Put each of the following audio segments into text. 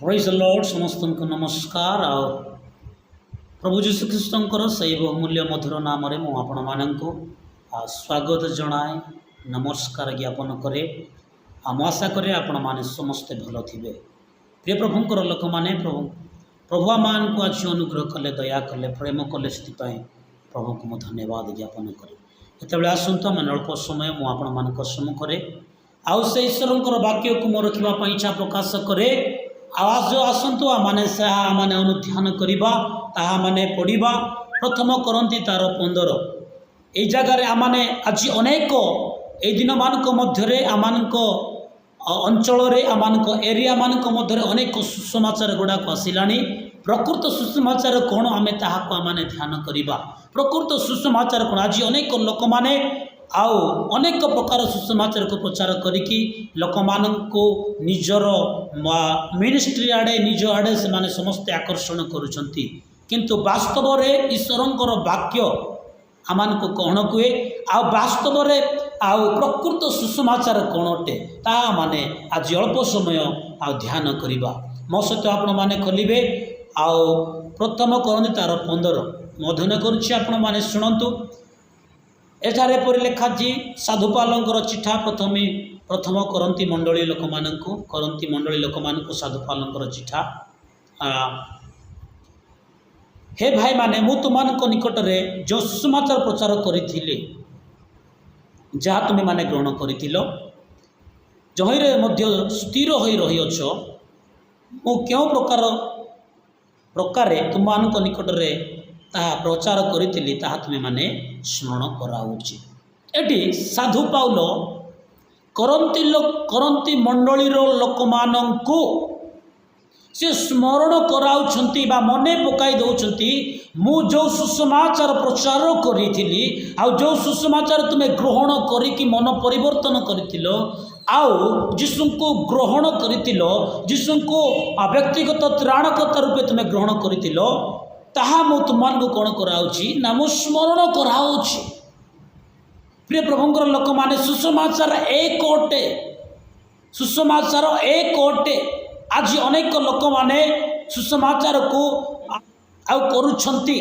Praise the Lord समस्त को नमस्कार आ प्रभु जीशु ख्रीष्टर से बहुमूल्य मधुर नाम मु आपण मानक स्वागत जनाए नमस्कार ज्ञापन करे आशा करे आपण माने समस्ते भल थे प्रिय प्रभुंर लोक मैंने प्रभु मान को आज अनुग्रह कले दया कले प्रेम कले से प्रभु को मुझे धन्यवाद ज्ञापन करे ये आसतु मैंने अल्प समय मुझे सम्मुखें आउ से ईश्वर वाक्य को मोर रखापी इच्छा प्रकाश करे आवाज जो आसतु आने आने अनुध्यान करवा ताहा माने पढ़ा प्रथम करती तार 15 ये जगार आने आज अनेक ये दिन मानक मध्य आमानक अंचल आमानक एरिया मानक मध्य अनेक सुसमाचार गुड़ाक आसिलानी प्रकृत सुसमाचार कौन आम ताने ध्यान करवा प्रकृत सुसमाचार कौन आज अनेक लोक माने आउ अनेक प्रकार सुसमाचार को प्रचार करिकी लोक माननको निजर मिनिस्ट्री आड़े निज आड़े से माने समस्ते आकर्षण करुछंती किंतु वास्तव में ईश्वरंकर वाक्य आमान को कौन कहे आ वास्तव में आउ प्रकृत सुसमाचार कौन अटे ता माने आज अल्प समय आ ध्यान करवा मो सहित आपण माने खोलिबे आउ प्रथम करनी तार 15 मधुन करुछि आपण माने शुणंतु एठारे परि लेखा जी साधुपालंकर चिठा प्रथम करंती मंडली लोक मानक साधुपालंकर चिठा हे भाई माने मु तुमनक निकट में जो सुसमाचार प्रचार करी जहाँ तुम्हें माने ग्रहण करिथिलो जहिरे मध्य स्थिर होई रही अछ मु क्यों प्रकारे तुमनक निकट में ताहा प्रचार करी ताहा तुम्हें माने स्मरण कराऊँची एटी साधु पाउल करंती मंडली लोक मानंकु से स्मरण कराउछंती बा मने पकाई दउछंती मु जो सुसमाचार प्रचार करी आ जो सुसमाचार तुम्हें ग्रहण करिकी मन परिवर्तन करिथिलो आउ जीशु को ग्रहण करिथिलो जीशु को व्यक्तिगत त्राणकर्ता रूपे तुम्हें ग्रहण करिथिलो ताहा मु तुमको कौन कराउछि ना मु स्मरण कराउछि प्रिय प्रभुंकर लोक माने सुसमाचार एक अटे सुसमाचार एक अटे आज अनेक लोक माने सुसमाचार को आउ करुछंती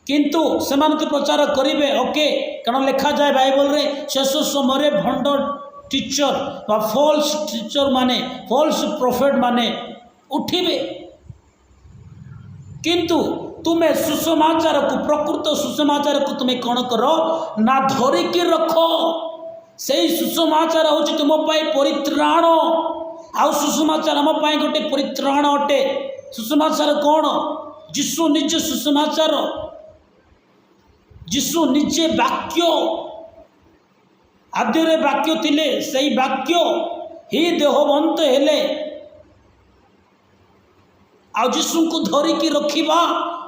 किंतु सेमान तो प्रचार करिवे ओके कारण लिखा जाए बाइबल रे शेष समय भंड टीचर बा फॉल्स टीचर माने फॉल्स प्रॉफिट माने उठिबे किंतु तुम्हें सुसमाचार को प्रकृत सुसमाचार को तुम्हें कौन करो ना धरिकी रख से सुसमाचार हूँ तुम परित्राण आउ सुसमाचार आम गोटे परित्राण अटे सुसमाचार कौन जीशु निजे सुसमाचार जीशु निजे वाक्य आद्य वाक्य थिले से वाक्य ही देहवंत हेले आउ जीशु को धरिकी रखिबा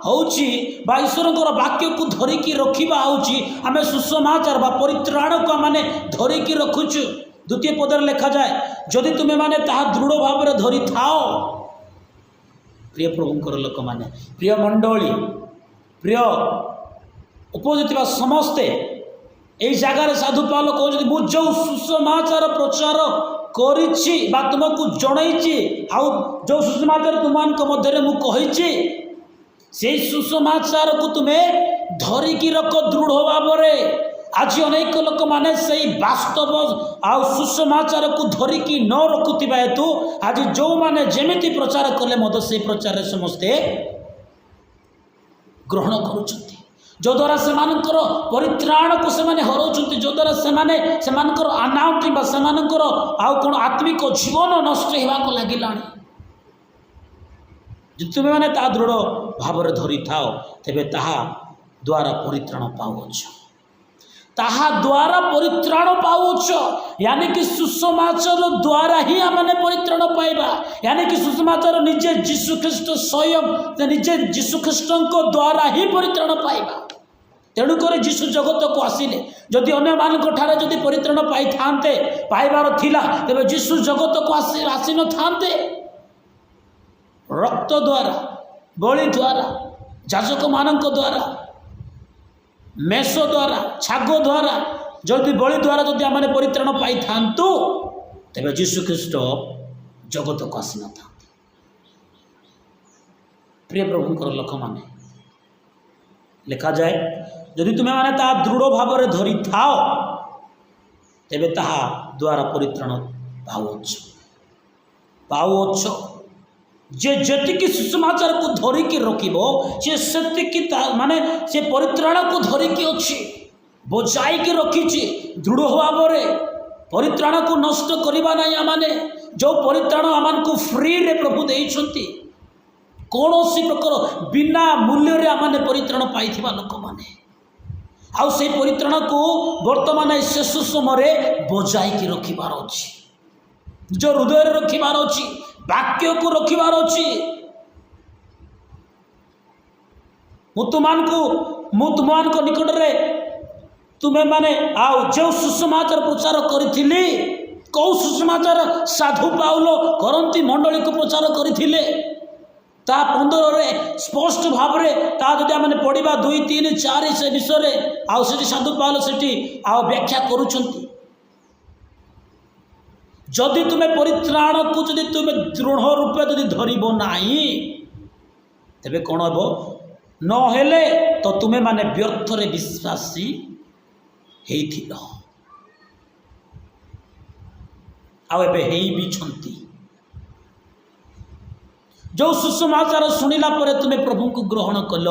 होउची बा ईश्वरंकर वाक्य को धरिकी रखिबा होउची आमे सुसमाचार बा परित्राण को माने धरिकी रखुछु द्वितीय पदर लिखा जाए जदि तुम्हें माने ताहा दृढ़ भाव में धरी थाओ प्रिय प्रभुंकर लोक माने प्रिय मंडली प्रिय उपस्थित समस्ते यही जगार साधु पाल कहते मु जो सुसमाचार प्रचार करिछि बा तुमको जणैछि आउ जो सुसमाचार तुमको मध्य मु कहिछि से सुसमाचार को तुम्हें धरिकी रख दृढ़ भाव आज अनेक लोक माने से वास्तव आउ सुसमाचार को धरिकी न रखुवा हेतु आज जो माने जेमिति प्रचार कले मत से प्रचार समस्ते ग्रहण करुछंती जो द्वारा सेमानकर परित्राण को सेमाने हरौछंती जो द्वारा सेमानकर अनाउटी बा सेमानकर आउ कोन आत्मिक जीवन नष्ट हेबाक लागिलाणी तुम्हें मैंने ता दृढ़ भाव धरी थाओ तेबे ताहा द्वारा परित्राण पाउछ ताहा द्वारा परित्राण पाउछ यानी कि सुसमाचार द्वारा ही आमने परित्राण पाइबा यानी कि सुसमाचार निजे जीशु ख्रीष्ट स्वयं निजे जीशु ख्रीष्ट द्वारा ही परित्राण पाइबा तेणुक जीशु जगत को आसिले जदि अन्य मानक ठारे जदि परित्राण पाई थांते पाइबार थिला तेबे जीशु जगत को आसी न थांते रक्त द्वारा बलि द्वारा जाजक मानक द्वारा मेष द्वारा छाग द्वारा जदि बलि द्वारा जदि आम परित्राण पाई था तेबे जीशु ख्रीष्ट जगत को आसी न था प्रिय प्रभुंकर लोक माने लिखा जाए जदि तुम्हें माने ता दृढ़ भाव में धरी थाओ तेबे ताहा द्वारा परित्राण पाउछ जे जतिकी सुसमाचार को धरिकी रखिबो से सेतिकी माने से परित्राण को धरिकी अछि बचाई रखी दृढ़ भाव में परित्राण को नष्ट करवा नहीं आमाने जो परित्राण आमान को फ्री रे प्रभु देइछंती कौन सी प्रकार बिना मूल्य रे आमाने परित्राण पाइथिबा लोक माने आउ से परित्राण को वर्तमान शेष समय बजाई की रखिबार अछि जो हृदय रे रखिबार अछि वाक्य को रखिबार अछि मुतुमान को निकट रे तुम्हें माने आओ जो सुसमाचार प्रचार करी कौ सुसमाचार साधु पाउल करंती मंडली को प्रचार करथिले ता 15 रे स्पष्ट भाव रे ता जदि आमे पढ़िबा 2 3 4 से विषय रे आओ सेठी साधु पाउल सेठी आओ व्याख्या करूछंती जदि तुम्हें परित्राण को जदि तुम्हें दृढ़ रूपे जदि धरिबो नाही तेबे कोन हबो न हेले तो तुम्हें माने व्यर्थ रे विश्वासी हेइथिल आउ एबे हेइ भी छंती जो सुसमाचार शुणिला परे तुम्हें प्रभु को ग्रहण कल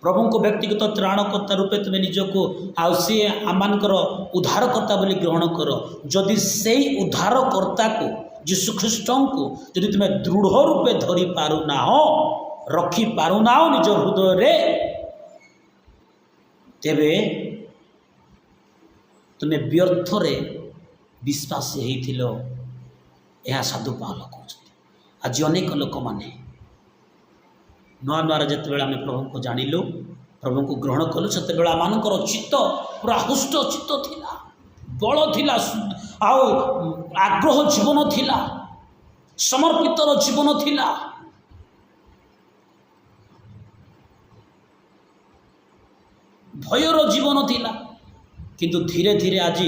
प्रभु को व्यक्तिगत त्राणकर्ता रूपे तुम्हें निजको आउ सी आमानकर उद्धारकर्ता बोली ग्रहण कर जदि से उद्धारकर्ता को यीशुख्रीष्ट को जदि तुम्हें दृढ़ रूपे धरी पारुना हो रखी पारुना हो निज हृदय रे तेबे तुम्हें व्यर्थ रे विश्वास हेइथिलो यह साधु पाउल कहते आज अनेक लोक माने नुआ नुआ जितेबाला आम प्रभु को जानिलु प्रभु को ग्रहण कलु से आमर चित्त पूरा हुष्ट चित्त थिला बल थिला आउ आग्रह जीवन थिला समर्पितर जीवन थिला भयर जीवन थिला किंतु धीरे धीरे आज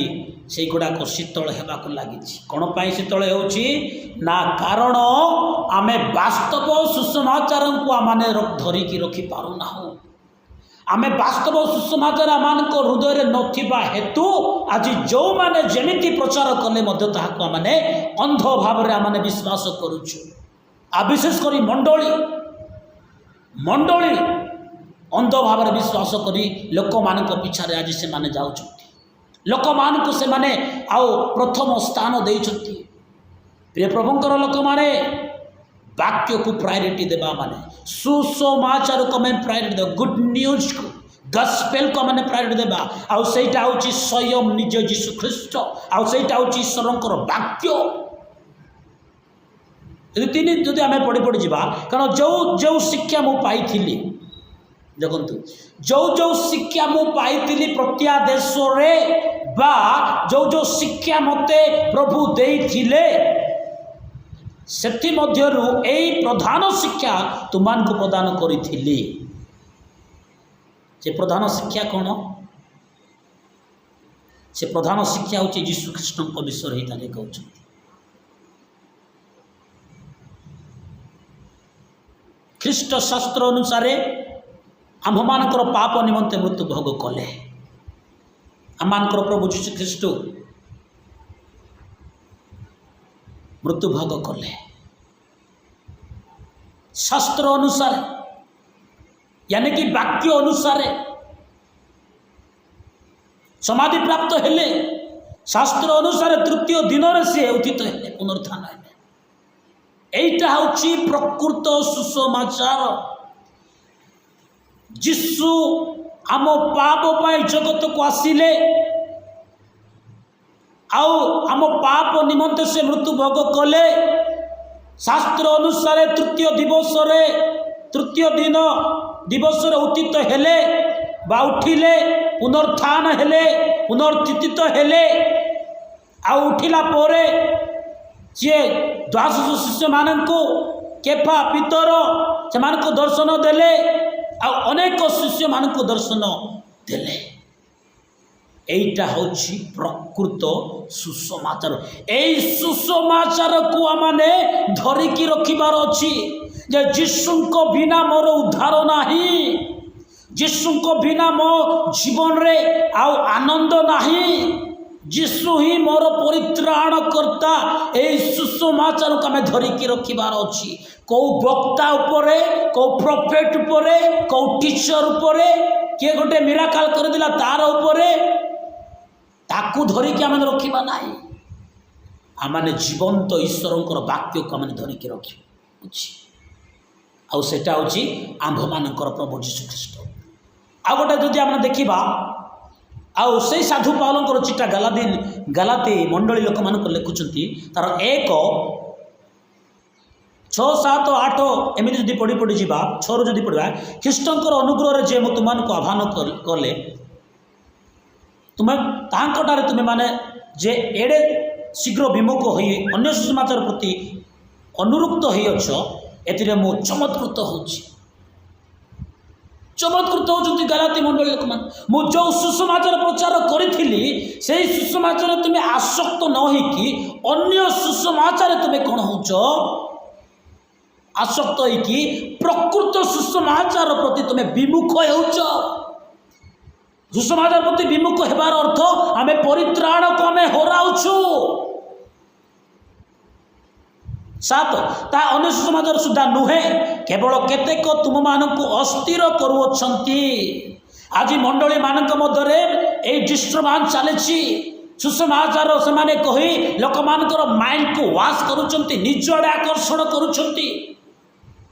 से गुड़ाक शीतल होगा लगी कौन पाई शीतल होना कारण आम वास्तव सुसमाचार को आमने धरिकी रखी पारुना आम वास्तव सुसमाचार आम हृदय नथिबा हेतु आज जो माने जेमिति प्रचार कले आमने अंध भाव में आमने विश्वास करुचु आ विशेष कर मंडली अंध भाव में विश्वास करी लोक मान पिछारे आज से माने जाउछंती लोक मान को से माने आओ प्रथम स्थान देइछंती प्रिय प्रभुंकर लोक माने वाक्य को प्रायोरिटी देबा माने सुसमाचार को मैं प्रायोरिटी दे गुड न्यूज को गॉस्पेल को मैंने प्रायोरिटी देबा आउ सेटा होची स्वयं निज यीशु ख्रीष्ट आउ सेटा होची ईश्वरंकर वाक्य जदि आम पढ़ी जावा कारण जो जो शिक्षा मु पाई देखु जो जो शिक्षा मु पाई प्रत्यादेश बा जो जो शिक्षा मते प्रभु देइथिले सेति मध्यरु एई प्रधान शिक्षा तुमान को प्रदान करिथिली से प्रधान शिक्षा कौन से प्रधान शिक्षा होची यीशु ख्रीष्ट विषय ही ताके कहउछन ख्रीष्ट शास्त्र अनुसार आम्भमानकर पाप निमंते मृत्यु भोग कले आममानकर प्रभु यीशु ख्रीष्ट मृत्यु भोग कले शास्त्र अनुसार यानी कि वाक्य अनुसार समाधि प्राप्त हेले शास्त्र अनुसार तृतीय दिन से उथित हेले पुनरुत्थान हेले एटा होची प्रकृत सुसमाचार यीशु आम पाप पाई जगत को आसिले आउ आम पाप निमंते से मृत्यु भोग कले शास्त्र अनुसार तृतीय दिन दिवस उदित हेले बा उठिले पुनरुत्थान हेले पुनर्थित हेले आ उठिला पोरे सी द्वादश शिष्य मान केफा पितर से दर्शन देले आ अनेक शिष्य मान दर्शन देले एटा होची प्रकृत सुसमाचार एई सुसमाचार को आमने धरिकी रखिबार अछि जे यीशुଙ୍କ बिना मोर उद्धार नाही, यीशुଙ୍କ बिना मो जीवन रे आउ आनंद नाही, यीशु ही मोर परित्राण करता। ए सुसमाचार को आम धरिकी रखिबार अछि। कौ वक्ता उपरे, कौ प्रोफेट उपरे, कौ टीचर उपरे, किए गोटे मिराकल कर दिला तार उपरे ताकू धरिकी आम रखिबा नाही। आमने जीवंत ईश्वरंकर वाक्य को आम धरिकी रखी आउटा हूँ आंभ मानकर प्रभु यीशु ख्रीष्ट। आउ गोटे जदि आम देखा आउ से साधु पावलंकर चिठा गलाती मंडली लोक मान लिखुंट तार 1, 6, 7, 8 एमती जब पढ़ी पढ़ी जा 6 रू जब पढ़ा ख्रीष्टर अनुग्रह जे तुमको आह्वान कले तुम्हें तांकटारे तुम्हें माने जे एड़े शीघ्र विमुख हो अन्य सुसमाचार प्रति अनुरुक्त हो एथिरे मु चमत्कृत होउछि। चमत्कृत होउछि गलाती मंडली लोक मान मु जो सुसमाचार प्रचार करिथिली सेही सुसमाचार तुम्हें आसक्त न होइकि अन्य सुसमाचार तुम्हें कोन होउछो आसक्त होइकि प्रकृत सुसमाचार प्रति तुम्हें विमुख होउछो। सुसमाचार प्रति विमुख हेबार अर्थ आमे परित्राण को आमे हराउछु। 7 ता अन्य सुसमाचार सुधा नुहे केवल केतेक तुम मानकु अस्थिर करुअछंती। आज मंडली मानक मध्यरे ए डिस्टर्बांस चलेछि सुसमाचार से माने कहि लोक मानकर माइंड को वाश करूछंती, निज आड़े आकर्षण करूछंती,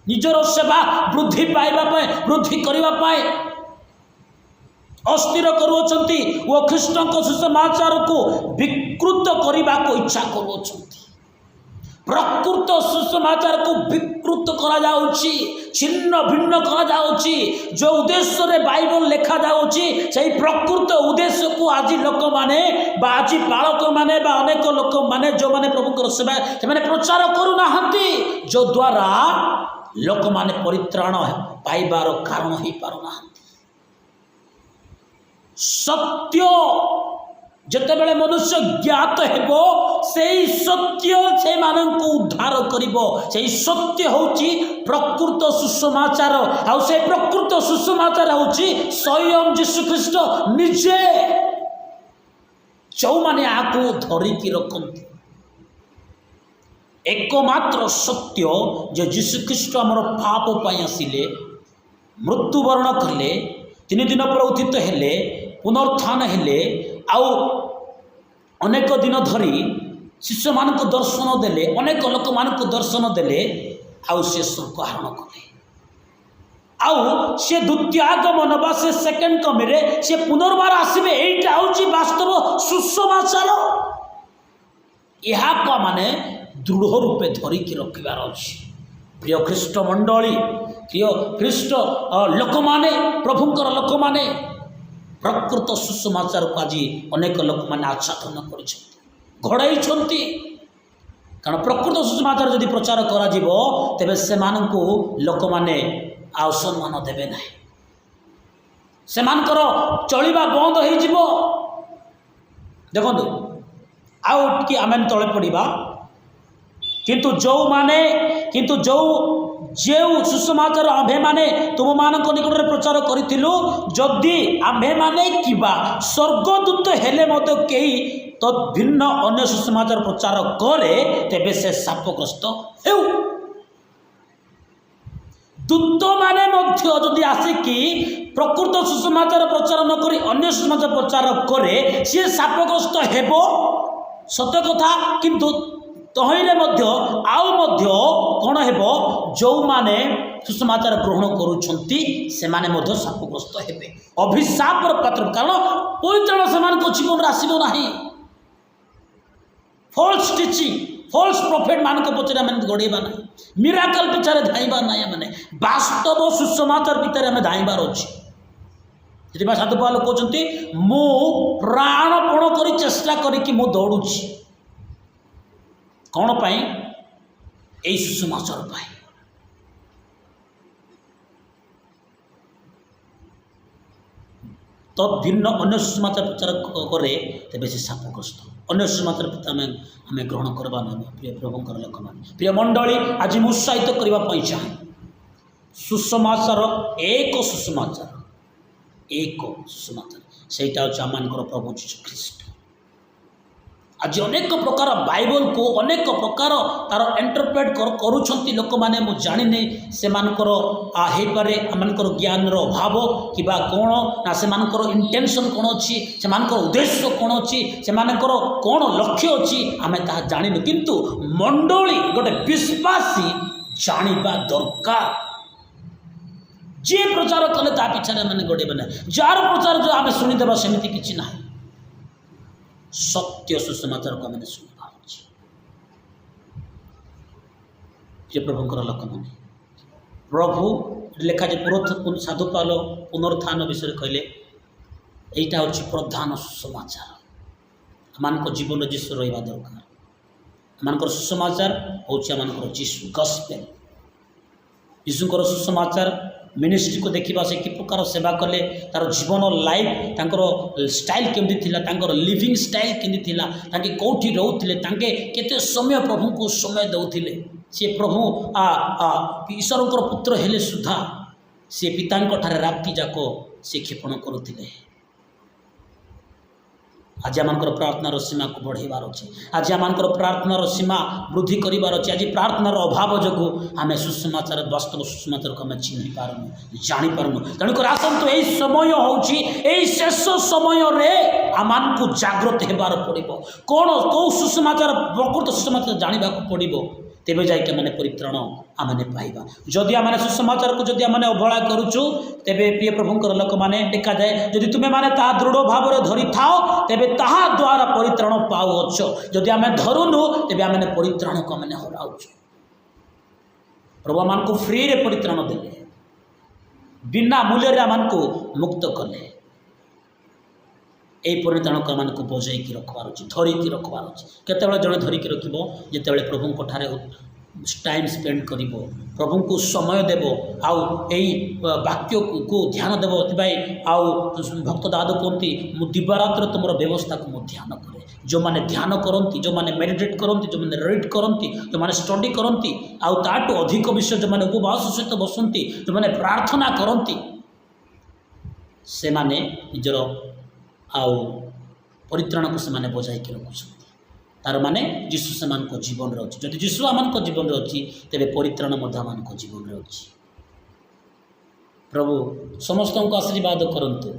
निजर सेवा वृद्धि पाइबा पाए वृद्धि करिबा पाए अस्थिर करुअछंती ओ ख्रीष्टଙ୍କ सुसमाचार को विकृत करबा को इच्छा करुअछंती। प्रकृत सुसमाचार को विकृत करा जाउछि, छिन्न भिन्न करा जाउछि। जो उद्देश्य रे बाइबल लिखा जाउछि सेही प्रकृत उद्देश्य को आज लोक माने बा आज बालक माने बा अनेक लोक माने जो माने प्रभुकर सेवा से माने प्रचार करू नाहंती, जो द्वारा लोक माने परित्राण पाइबार कारण ही पारु नाहंती। सत्य जितेबले मनुष्य ज्ञात हेबो सेही सत्य से मानंको उद्धार करिबो। सेही सत्य होउची प्रकृत सुसमाचार आ से प्रकृत सुसमाचार होउची स्वयं यीशु ख्रीष्ट निजे जो माने आको धरिकी रखंती। एकमात्र सत्य जे यीशु ख्रीष्ट हमर पाप पई आसिले, मृत्युवरण कले, 3 दिन पर उत्थित हेले, पुनरुत्थान हेले, आउ अनेक दिन धरी शिष्य मान को दर्शन देले, अनेक लोक मान को दर्शन देले, आउ से स्वर्ग आरोहण कले। आउ से द्वितीय आगमन बा से सेकेंड कमिरे से पुनर्बार आसबे। एटा होची वास्तव सुसमाचार। यहा को माने दृढ़ रूपे धरिकी रखिबार अछि। प्रिय ख्रीष्ट मंडली, प्रिय ख्रीष्ट लोक माने, प्रभुंकर लोक माने प्रकृत सुसमाचार को आज अनेक लोक मैंने आच्छादन कर कारण प्रकृत सुसमाचार जदि प्रचार करा जीवो तेबे से मानकु लोक माने आ सम्मान देबे नाही, से मानकर चलिबा बंद हो जीवो। देखंतु आउ कि आमेन तळे पड़िबा किंतु जो सुसमाचार आम्भे माने तुम मानक निकट में प्रचार करिथिलु, जदि आम्भे माने किबा स्वर्गदूत हेले मते केही तद भिन्न अन्य सुसमाचार प्रचार करे तेबे से शापग्रस्त हेउ। दूत माने मध्य जदि आसिकी प्रकृत सुसमाचार प्रचार न करी अन्य सुसमाचार प्रचार करे सी शापग्रस्त हेबो सत्य कथा। किंतु तहिले मध्य आउ मध्य कौन हेबो जो माने सुसमाचार ग्रहण करुछंती से माने मध्य शापग्रस्त हेबे, अभिशाप पात्र, कारण परित्राण से जीवन में आसब ना। फॉल्स टीचिंग, फॉल्स प्रॉफिट मान पचर आम गड़ेबा ना, मिराकल पिछारे धाइबा ना, मैंने वास्तव सुसमाचार भितर आम धाइबार अच्छे। से साधु पाल कहते मु प्राणपण कर चेष्टा करी मु दौड़ुची कौन पाई? यही सुसमाचार पाई। तद्भिन्न अन्य सुसमाचार प्रचार करे तेबे से शापग्रस्त अन्य सुसमाचार आम ग्रहण करवा ना प्रिय प्रभुंकर लोक मान प्रिय मंडली आज मुझे उत्साहित करने चाहे सुसमाचार एक सुसमाचार सेटा हूँ आम प्रभु जीशु ख्रीस्ट आज अनेक प्रकार बाइबल को अनेक प्रकार तार इंटरप्रेट करुँच लोक मैंने मुझे जानी से पारे आम ज्ञान अभाव कि कौन ना से इंटेंशन कौन अच्छी से उद्देश्य कौन अच्छी से कौन लक्ष्य अच्छी आम ता जान किंतु मंडली गोटे विश्वासी जानिबा दरकार जे प्रचार कले ता पिछे मैंने गोड़े ना जार प्रचार जो आम शुणीदेवा सेमती किसी ना सत्य सुसमाचार को मैंने शुणा प्रभुंकर लोक मैंने प्रभु लेखा जे साधु पाल पुनरुत्थान विषय कहले यहीटा हूँ प्रधान सुसमाचार आम जीवन जीशु रहा दरकार आम सुसमाचार हूँ आम जीशु गस्पेल यीशुंकर सुसमाचार मिनिस्ट्री को देखा से कि प्रकार सेवा कले तार जीवन लाइफ तांकर स्टाइल केमती थिला तांकर लिविंग स्टाइल केमती थिला तांके कोठी रहउथिले तांके केते समय प्रभु को समय दउथिले से प्रभु ईश्वरंकर पुत्र हेले सुधा से पितांक ठारे राति जाक से क्षेपण करुथिले आज आम प्रार्थनार सीमा को बढ़ार अच्छे आज आम प्रार्थनार सीमा वृद्धि करार अच्छे आज प्रार्थनार अभाव जो आम सुसमाचार वास्तव सुसमाचार को आम चिन्ह पारूँ जापारूँ तेणुक आसतु यही समय हूँ शेष समय आम को जागृत होबार पड़ो कौन कौ सुसमाचार प्रकृत सुसमाचार जानवा पड़ो तेबे जाके मैंने परित्राण आमने पाइबा जदि आम सुसमाचार को जदि आम अवहेला करुचु तेबे प्रिय प्रभुंकर लोक मैंने देखा जाए जदि तुम्हें मैंने दृढ़ भाव धरी थाओ तेबे ताहा द्वारा परित्राण पाऊच जदि आम धरुनु तेबे आम परित्राण को आम हराऊच प्रभु मान को फ्री रे परित्राण देले बिना मूल्य आम को मुक्त कले यही परित्राण को आम को बजाई रखबार अच्छे धरिकी रखबार अच्छे केतबेले जड़े धरिकी रखिबो जेतेबेले प्रभु ठारे टाइम स्पेंड करिबो प्रभु को समय देव आउ यही वाक्य को ध्यान देव भाई आउ भक्त दादू कहती दिवारात्र तुम व्यवस्था को ध्यान करे जो मैंने ध्यान करती जो मैंने मेडिटेट करती जो मैंने रीड करती जो मैंने स्टडी करती आउ ताठू अधिक विषय जो मैंने उपवास सहित बसती जो मैंने प्रार्थना करती से माने निजर आउ परित्राण को से बजाई रखुं तार माने जीशु से जीवन रे अच्छी जदि जीशु आम जीवन रे अच्छी तेरे परित्राण आम जीवन रे अच्छी प्रभु समस्त को आशीर्वाद करंतु।